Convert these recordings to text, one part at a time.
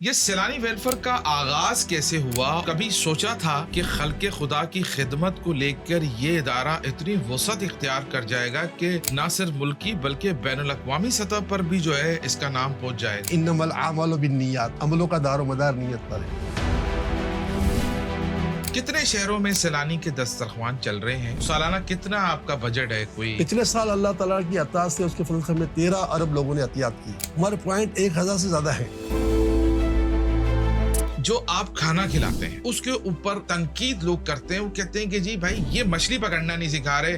یہ سیلانی ویلفیئر کا آغاز کیسے ہوا؟ کبھی سوچا تھا کہ خلق خدا کی خدمت کو لے کر یہ ادارہ اتنی وسعت اختیار کر جائے گا کہ نہ صرف ملکی بلکہ بین الاقوامی سطح پر بھی جو ہے اس کا نام پہنچ جائے گا؟ انما الاعمال بالنیات، عملوں کا دار و مدار نیت پر ہے۔ کتنے شہروں میں سیلانی کے دسترخوان چل رہے ہیں؟ سالانہ کتنا آپ کا بجٹ ہے؟ کوئی پچھلے سال اللہ تعالیٰ کی عطا سے اس کے فضل سے ہمیں 13 ارب لوگوں نے عطیات کی۔ ہمارے پوائنٹ 1000 سے زیادہ ہیں۔ جو آپ کھانا کھلاتے ہیں اس کے اوپر تنقید لوگ کرتے ہیں، وہ کہتے ہیں کہ جی بھائی یہ مچھلی پکڑنا نہیں سکھا رہے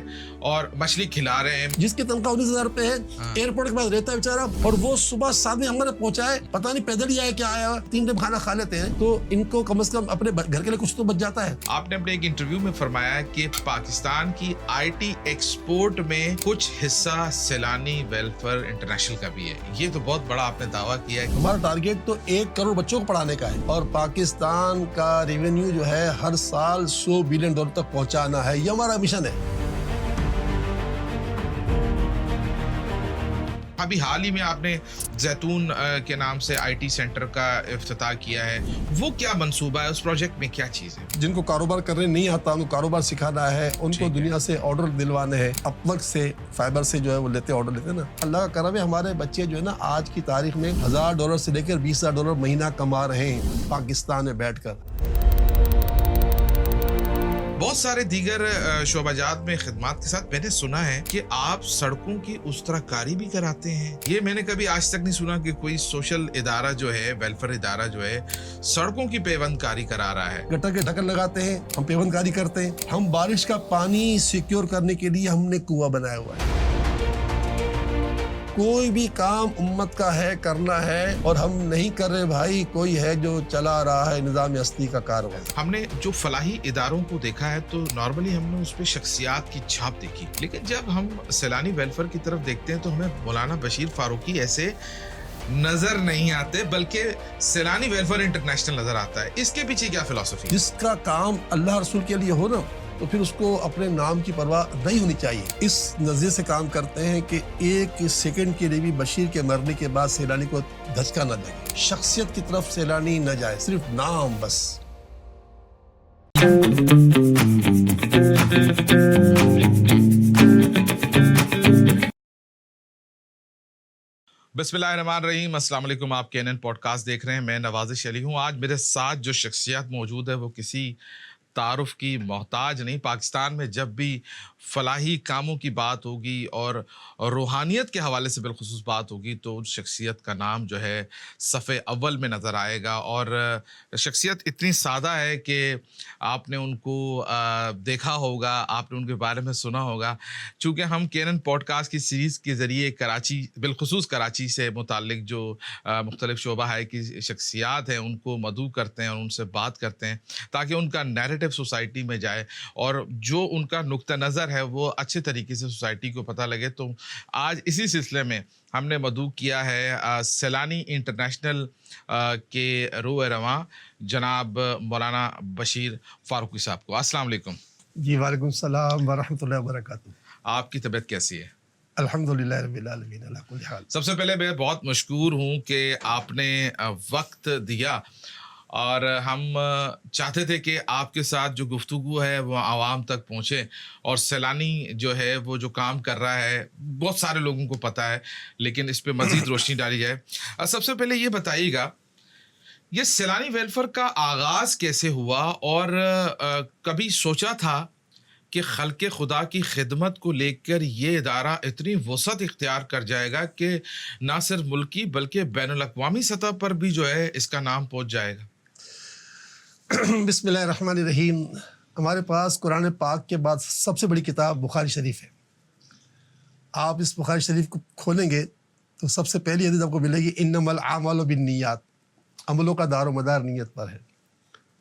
اور مچھلی کھلا رہے ہیں۔ جس کی تنخواہ 19,000 روپے ہے، ایئرپورٹ کے پاس رہتا ہے بیچارہ، اور وہ صبح 7 بجے ہمارے پہنچائے، پتہ نہیں پیدل ہی آیا کیا آیا، 3 ٹائم کھانا کھا لیتے ہیں، تو ان کو کم از کم اپنے گھر کے لیے کچھ تو بچ جاتا ہے۔ آپ نے اپنے ایک انٹرویو میں فرمایا کہ پاکستان کی آئی ٹی ایکسپورٹ میں کچھ حصہ سیلانی ویلفیئر انٹرنیشنل کا بھی ہے۔ یہ تو بہت بڑا آپ نے دعویٰ کیا ہے۔ ہمارا ٹارگیٹ تو 1 کروڑ بچوں کو پڑھانے کا ہے، اور پاکستان کا ریونیو جو ہے ہر سال $100 بلین تک پہنچانا ہے، یہ ہمارا مشن ہے۔ ابھی حال ہی میں آپ نے زیتون کے نام سے آئی ٹی سینٹر کا افتتاح کیا ہے، وہ کیا منصوبہ ہے؟ اس پروجیکٹ میں کیا چیز ہے؟ جن کو کاروبار کرنے نہیں آتا ان کو کاروبار سکھانا ہے، ان کو دنیا سے آرڈر دلوانے ہیں، اپورک سے، فائبر سے جو ہے وہ آرڈر لیتے ہیں نا۔ اللہ کا کرم ہے، ہمارے بچے جو ہے نا آج کی تاریخ میں $1,000 سے لے کر $20,000 مہینہ کما رہے ہیں پاکستان میں بیٹھ کر۔ بہت سارے دیگر شعبہ جات میں خدمات کے ساتھ میں نے سنا ہے کہ آپ سڑکوں کی اس طرح کاری بھی کراتے ہیں۔ یہ میں نے کبھی آج تک نہیں سنا کہ کوئی سوشل ادارہ جو ہے، ویلفیئر ادارہ جو ہے، سڑکوں کی پیوند کاری کرا رہا ہے۔ گٹر کے ڈھکن لگاتے ہیں، ہم پیوند کاری کرتے ہیں، ہم بارش کا پانی سیکیور کرنے کے لیے ہم نے کنواں بنایا ہوا ہے۔ کوئی بھی کام امت کا ہے، کرنا ہے، اور ہم نہیں کر رہے بھائی، کوئی ہے جو چلا رہا ہے نظام ہستی کا کارواں۔ ہم نے جو فلاحی اداروں کو دیکھا ہے تو نارملی ہم نے اس پہ شخصیات کی چھاپ دیکھی، لیکن جب ہم سیلانی ویلفیئر کی طرف دیکھتے ہیں تو ہمیں مولانا بشیر فاروقی ایسے نظر نہیں آتے، بلکہ سیلانی ویلفیئر انٹرنیشنل نظر آتا ہے۔ اس کے پیچھے کیا فلسفی؟ جس کا کام اللہ رسول کے لیے ہو نا، تو پھر اس کو اپنے نام کی پرواہ نہیں ہونی چاہیے۔ اس نظریے سے کام کرتے ہیں کہ 1 سیکنڈ کے لیے بھی بشیر کے مرنے کے بعد سیلانی کو دھچکا نہ لگے، شخصیت کی طرف سیلانی نہ جائے، صرف نام بس۔ بسم اللہ الرحمن الرحیم، السلام علیکم۔ آپ KNN پوڈ کاسٹ دیکھ رہے ہیں، میں نوازش علی ہوں۔ آج میرے ساتھ جو شخصیت موجود ہے وہ کسی تعارف کی محتاج نہیں۔ پاکستان میں جب بھی فلاحی کاموں کی بات ہوگی اور روحانیت کے حوالے سے بالخصوص بات ہوگی تو اس شخصیت کا نام جو ہے صفحے اول میں نظر آئے گا، اور شخصیت اتنی سادہ ہے کہ آپ نے ان کو دیکھا ہوگا، آپ نے ان کے بارے میں سنا ہوگا۔ چونکہ ہم KNN پوڈ کاسٹ کی سیریز کے ذریعے کراچی، بالخصوص کراچی سے متعلق جو مختلف شعبہ ہے کی شخصیات ہیں ان کو مدعو کرتے ہیں اور ان سے بات کرتے ہیں تاکہ ان کا نیریٹو سوسائٹی میں جائے اور جو ان کا نقطہ نظر ہے وہ اچھے طریقے سے سوسائٹی کو پتہ لگے۔ تو آج اسی سلسلے میں ہم نے مدعو کیا ہے سیلانی انٹرنیشنل کے روح رواں جناب مولانا بشیر فاروقی صاحب کو۔ السلام علیکم۔ جی وعلیکم السلام ورحمۃ اللہ وبرکاتہ۔ آپ کی طبیعت کیسی ہے؟ الحمدللہ رب العالمین علی کل حال۔ سب سے پہلے میں بہت مشکور ہوں کہ آپ نے وقت دیا، اور ہم چاہتے تھے کہ آپ کے ساتھ جو گفتگو ہے وہ عوام تک پہنچے، اور سیلانی جو ہے وہ جو کام کر رہا ہے بہت سارے لوگوں کو پتہ ہے، لیکن اس پہ مزید روشنی ڈالی جائے۔ سب سے پہلے یہ بتائیے گا، یہ سیلانی ویلفیئر کا آغاز کیسے ہوا، اور کبھی سوچا تھا کہ خلق خدا کی خدمت کو لے کر یہ ادارہ اتنی وسعت اختیار کر جائے گا کہ نہ صرف ملکی بلکہ بین الاقوامی سطح پر بھی جو ہے اس کا نام پہنچ جائے گا؟ بسم اللہ الرحمن الرحیم۔ ہمارے پاس قرآن پاک کے بعد سب سے بڑی کتاب بخاری شریف ہے۔ آپ اس بخاری شریف کو کھولیں گے تو سب سے پہلی حدیث آپ کو ملے گی، انما الاعمال بالنیات، عملوں کا دار و مدار نیت پر ہے،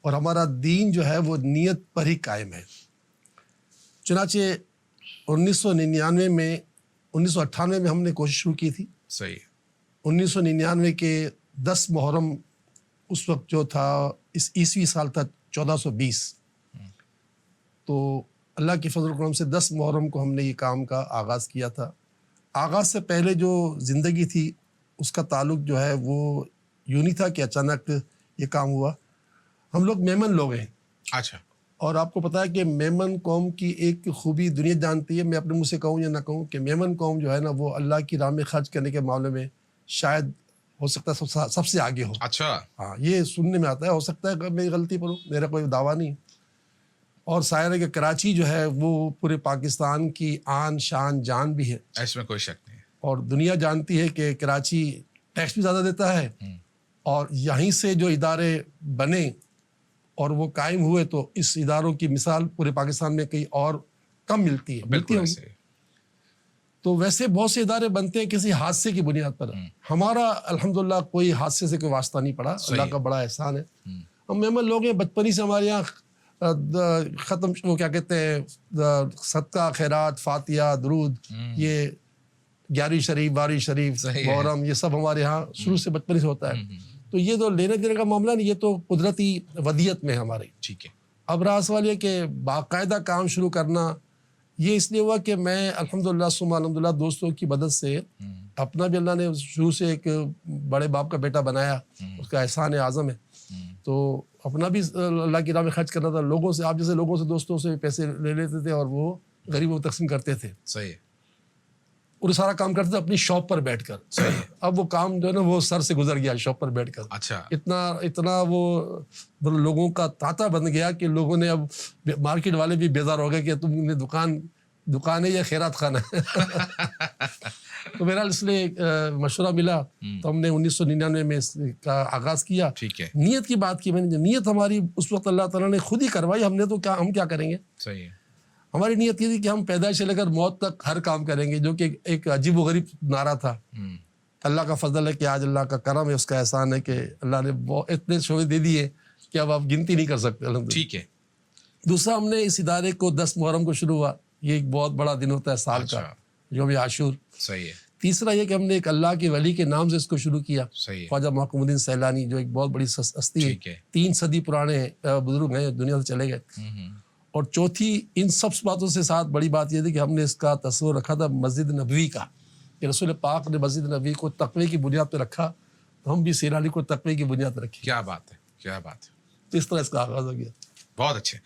اور ہمارا دین جو ہے وہ نیت پر ہی قائم ہے۔ چنانچہ 1999 میں 1998 میں ہم نے کوشش شروع کی تھی۔ صحیح۔ 1999 کے 10 محرم اس وقت جو تھا، اس عیسوی سال تھا 1420، تو اللہ کے فضل و کرم سے 10 محرم کو ہم نے یہ کام کا آغاز کیا تھا۔ آغاز سے پہلے جو زندگی تھی اس کا تعلق جو ہے وہ یوں نہیں تھا کہ اچانک یہ کام ہوا. ہم لوگ میمن لوگ ہیں, اچھا اور آپ کو پتا ہے کہ میمن قوم کی ایک خوبی دنیا جانتی ہے, میں اپنے منہ سے کہوں یا نہ کہوں, کہ میمن قوم جو ہے نا وہ اللہ کی راہ میں خرچ کرنے کے معاملے میں شاید ہو سکتا ہے سب سے آگے ہو. اچھا ہاں, یہ سننے میں آتا ہے, ہو سکتا ہے کہ میری غلطی پر ہو, میرا کوئی دعویٰ نہیں. اور ظاہر ہے کہ کراچی جو ہے وہ پورے پاکستان کی آن شان جان بھی ہے, اس میں کوئی شک نہیں ہے. اور دنیا جانتی ہے کہ کراچی ٹیکس بھی زیادہ دیتا ہے, اور یہیں سے جو ادارے بنے اور وہ قائم ہوئے تو اس اداروں کی مثال پورے پاکستان میں کہیں اور کم ملتی ہے. بالکل ہوگی. ایسے. تو ویسے بہت سے ادارے بنتے ہیں کسی حادثے کی بنیاد پر. ہمارا الحمدللہ کوئی حادثے سے کوئی واسطہ نہیں پڑا, اللہ کا بڑا احسان ہے. ہم میمن لوگ ہیں, بچپن ہی سے ہمارے یہاں ختم وہ کیا کہتے ہیں صدقہ خیرات فاتحہ درود, یہ 11ویں شریف 12ویں شریف محرم, یہ سب ہمارے یہاں شروع سے بچپن سے ہوتا ہے. تو یہ تو لینے دینے کا معاملہ نہیں, یہ تو قدرتی ودیت میں ہمارے. ٹھیک ہے. اب رہا سوال یہ کہ باقاعدہ کام شروع کرنا, یہ اس لیے ہوا کہ میں الحمدللہ ثم الحمدللہ دوستوں کی مدد سے, اپنا بھی اللہ نے شروع سے ایک بڑے باپ کا بیٹا بنایا, اس کا احسان اعظم ہے. تو اپنا بھی اللہ کی راہ میں خرچ کرنا تھا, لوگوں سے, آپ جیسے لوگوں سے دوستوں سے پیسے لے لیتے تھے اور وہ غریبوں کو تقسیم کرتے تھے. صحیح ہے. اور سارا کام کرتے تھے اپنی شاپ پر بیٹھ کر. اب وہ کام جو ہے نا وہ سر سے گزر گیا شاپ پر بیٹھ کر. اچھا اتنا وہ لوگوں کا تاتا بن گیا کہ لوگوں نے, اب مارکیٹ والے بھی بیزار ہو گئے کہ تم نے دکان ہے یا خیرات خانہ ہے. تو بہرحال اس لیے مشورہ ملا تو ہم نے 1999 میں اس کا آغاز کیا. ٹھیک ہے. نیت کی بات کی میں نے, نیت ہماری اس وقت اللہ تعالیٰ نے خود ہی کروائی, ہم نے تو ہم کیا کریں گے. صحیح ہے. ہماری نیت یہ تھی کہ ہم پیدائش سے لے کر موت تک ہر کام کریں گے, جو کہ ایک عجیب و غریب نعرہ تھا. اللہ کا فضل ہے کہ آج اللہ کا کرم ہے, اس کا احسان ہے کہ اللہ نے اتنے شعبے دے دیے کہ اب آپ گنتی نہیں کر سکتے الحمدللہ. ٹھیک ہے. دوسرا, ہم نے اس ادارے کو 10 محرم کو شروع ہوا, یہ ایک بہت بڑا دن ہوتا ہے سال کا, یوم عاشور. صحیح ہے. تیسرا یہ کہ ہم نے ایک اللہ کے ولی کے نام سے اس کو شروع کیا, خواجہ محکم الدین سیلانی, جو ایک بہت بڑی ہستی ہے, 3 صدی پرانے بزرگ ہیں, دنیا سے چلے گئے. اور چوتھی, ان سب باتوں سے ساتھ بڑی بات یہ تھی کہ ہم نے اس کا تصور رکھا تھا مسجد نبوی کا, کہ رسول پاک نے مسجد نبوی کو تقوی کی بنیاد پہ رکھا, تو ہم بھی سیلانی کو تقوی کی بنیاد پہ رکھیں. کیا بات ہے, کیا بات ہے. تو اس طرح اس کا آغاز ہو گیا. بہت اچھے.